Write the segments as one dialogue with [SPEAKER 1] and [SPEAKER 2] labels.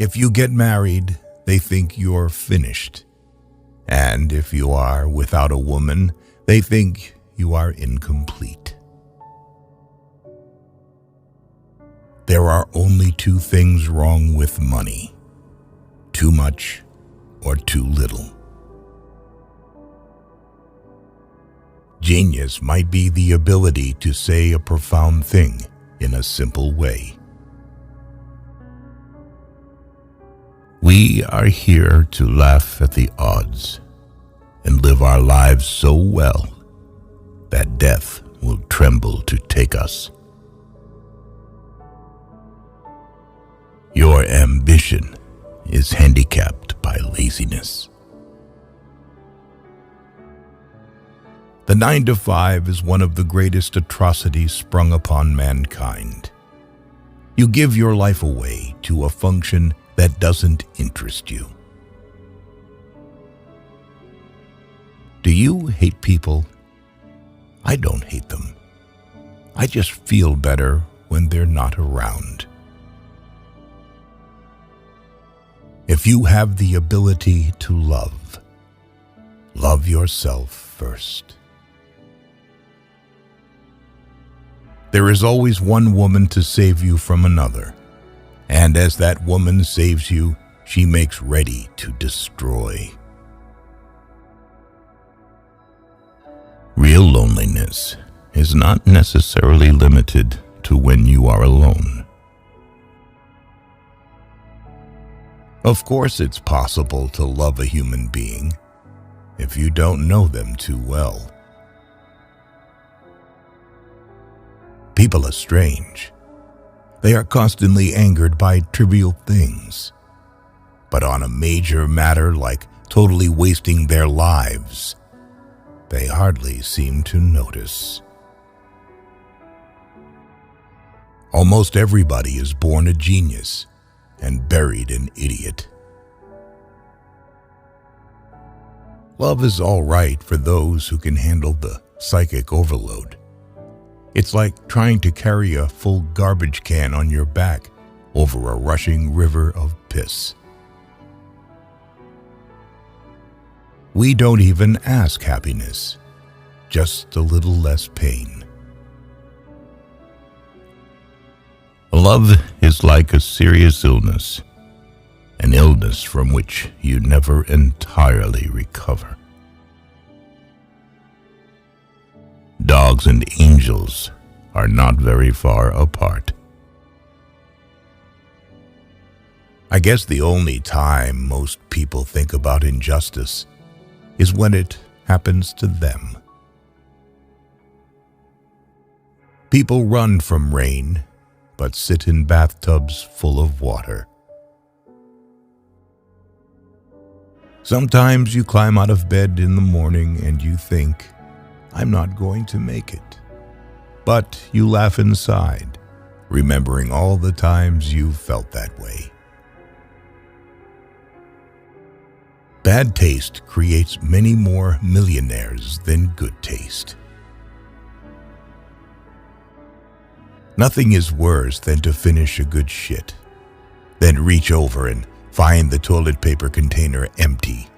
[SPEAKER 1] If you get married, they think you're finished. And if you are without a woman, they think you are incomplete. There are only two things wrong with money: too much or too little. Genius might be the ability to say a profound thing in a simple way. We are here to laugh at the odds and live our lives so well that death will tremble to take us. Your ambition is handicapped by laziness. The 9-to-5 is one of the greatest atrocities sprung upon mankind. You give your life away to a function that doesn't interest you. Do you hate people? I don't hate them. I just feel better when they're not around. If you have the ability to love, love yourself first. There is always one woman to save you from another, and as that woman saves you, she makes ready to destroy. Real loneliness is not necessarily limited to when you are alone. Of course, it's possible to love a human being if you don't know them too well. People are strange. They are constantly angered by trivial things. But on a major matter like totally wasting their lives, they hardly seem to notice. Almost everybody is born a genius and buried an idiot. Love is all right for those who can handle the psychic overload. It's like trying to carry a full garbage can on your back over a rushing river of piss. We don't even ask happiness, just a little less pain. Love is like a serious illness, an illness from which you never entirely recover. Dogs and angels are not very far apart. I guess the only time most people think about injustice is when it happens to them. People run from rain, but sit in bathtubs full of water. Sometimes you climb out of bed in the morning and you think, I'm not going to make it. But you laugh inside, remembering all the times you felt that way. Bad taste creates many more millionaires than good taste. Nothing is worse than to finish a good shit, then reach over and find the toilet paper container empty.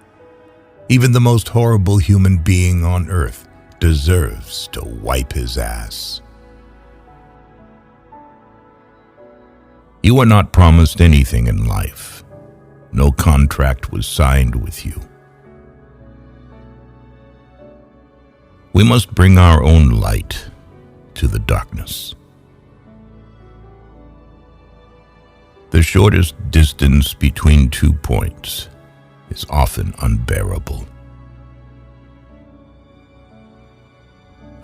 [SPEAKER 1] Even the most horrible human being on earth deserves to wipe his ass. You are not promised anything in life. No contract was signed with you. We must bring our own light to the darkness. The shortest distance between 2 points is often unbearable.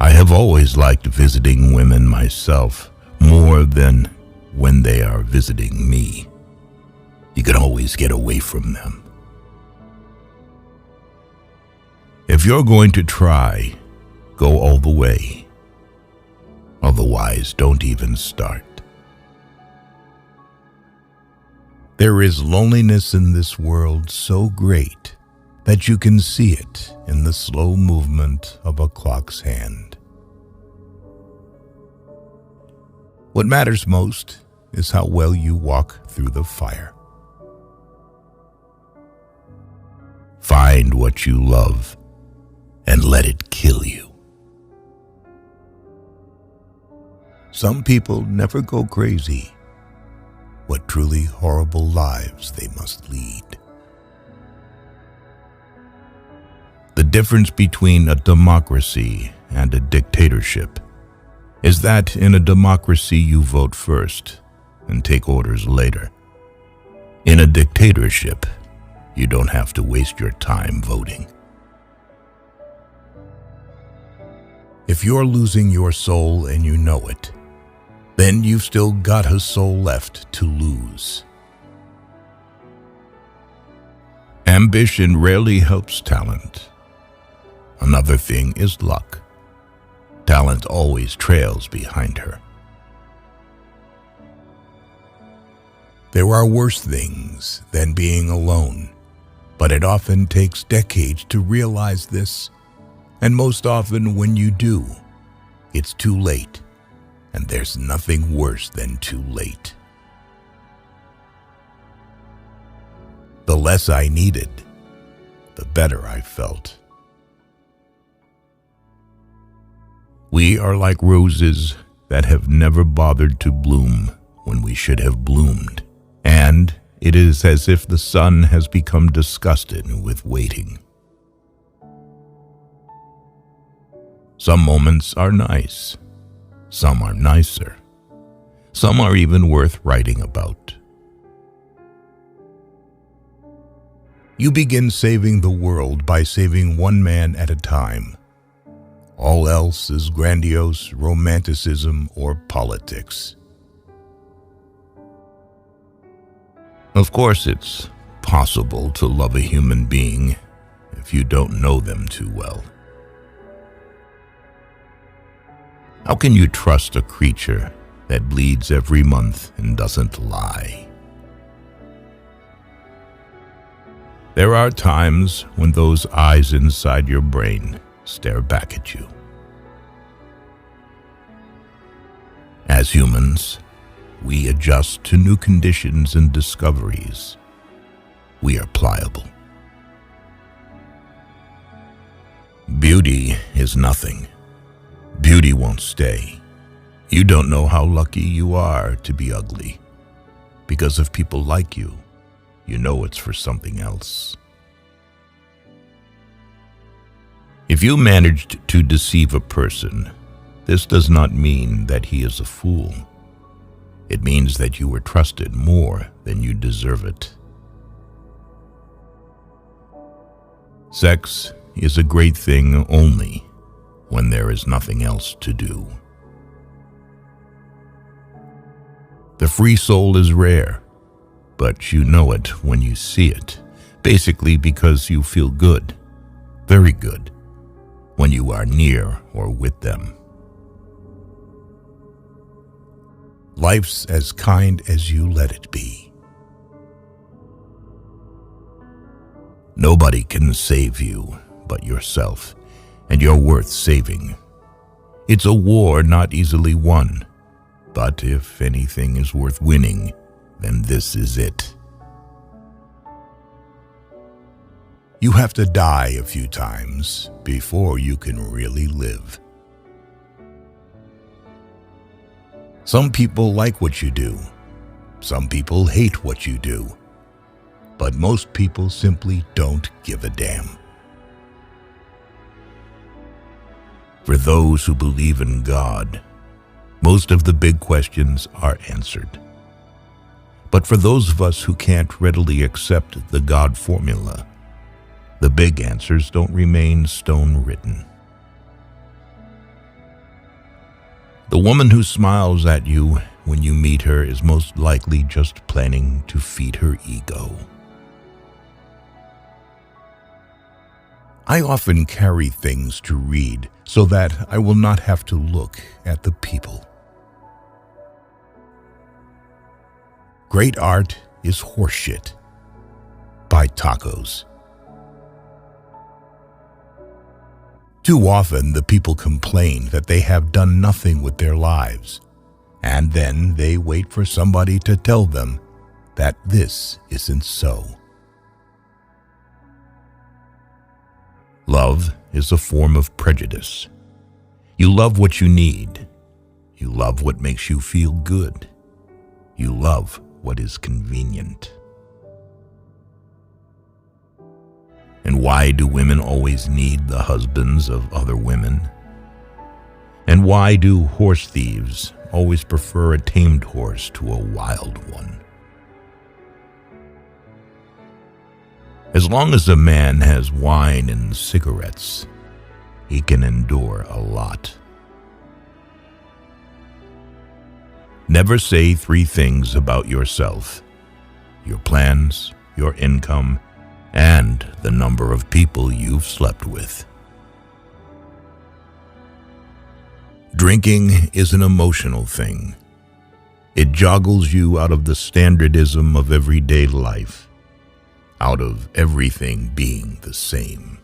[SPEAKER 1] I have always liked visiting women myself more than when they are visiting me. You can always get away from them. If you're going to try, go all the way. Otherwise, don't even start. There is loneliness in this world so great that you can see it in the slow movement of a clock's hand. What matters most is how well you walk through the fire. Find what you love and let it kill you. Some people never go crazy. What truly horrible lives they must lead. The difference between a democracy and a dictatorship is that in a democracy you vote first and take orders later. In a dictatorship, you don't have to waste your time voting. If you're losing your soul and you know it, then you've still got a soul left to lose. Ambition rarely helps talent. Another thing is luck. Talent always trails behind her. There are worse things than being alone, but it often takes decades to realize this, and most often when you do, it's too late, and there's nothing worse than too late. The less I needed, the better I felt. We are like roses that have never bothered to bloom when we should have bloomed, and it is as if the sun has become disgusted with waiting. Some moments are nice, some are nicer, some are even worth writing about. You begin saving the world by saving one man at a time. All else is grandiose romanticism or politics. Of course, it's possible to love a human being if you don't know them too well. How can you trust a creature that bleeds every month and doesn't lie? There are times when those eyes inside your brain stare back at you. As humans, we adjust to new conditions and discoveries. We are pliable. Beauty is nothing. Beauty won't stay. You don't know how lucky you are to be ugly, because if people like you, you know it's for something else. If you managed to deceive a person, this does not mean that he is a fool. It means that you were trusted more than you deserve it. Sex is a great thing only when there is nothing else to do. The free soul is rare, but you know it when you see it, basically because you feel good, very good, when you are near or with them. Life's as kind as you let it be. Nobody can save you but yourself, and you're worth saving. It's a war not easily won, but if anything is worth winning, then this is it. You have to die a few times before you can really live. Some people like what you do. Some people hate what you do. But most people simply don't give a damn. For those who believe in God, most of the big questions are answered. But for those of us who can't readily accept the God formula, the big answers don't remain stone-written. The woman who smiles at you when you meet her is most likely just planning to feed her ego. I often carry things to read so that I will not have to look at the people. Great art is horseshit. Buy tacos. Too often the people complain that they have done nothing with their lives, and then they wait for somebody to tell them that this isn't so. Love is a form of prejudice. You love what you need. You love what makes you feel good. You love what is convenient. And why do women always need the husbands of other women? And why do horse thieves always prefer a tamed horse to a wild one? As long as a man has wine and cigarettes, he can endure a lot. Never say 3 things about yourself: your plans, your income, and the number of people you've slept with. Drinking is an emotional thing. It joggles you out of the standardism of everyday life, out of everything being the same.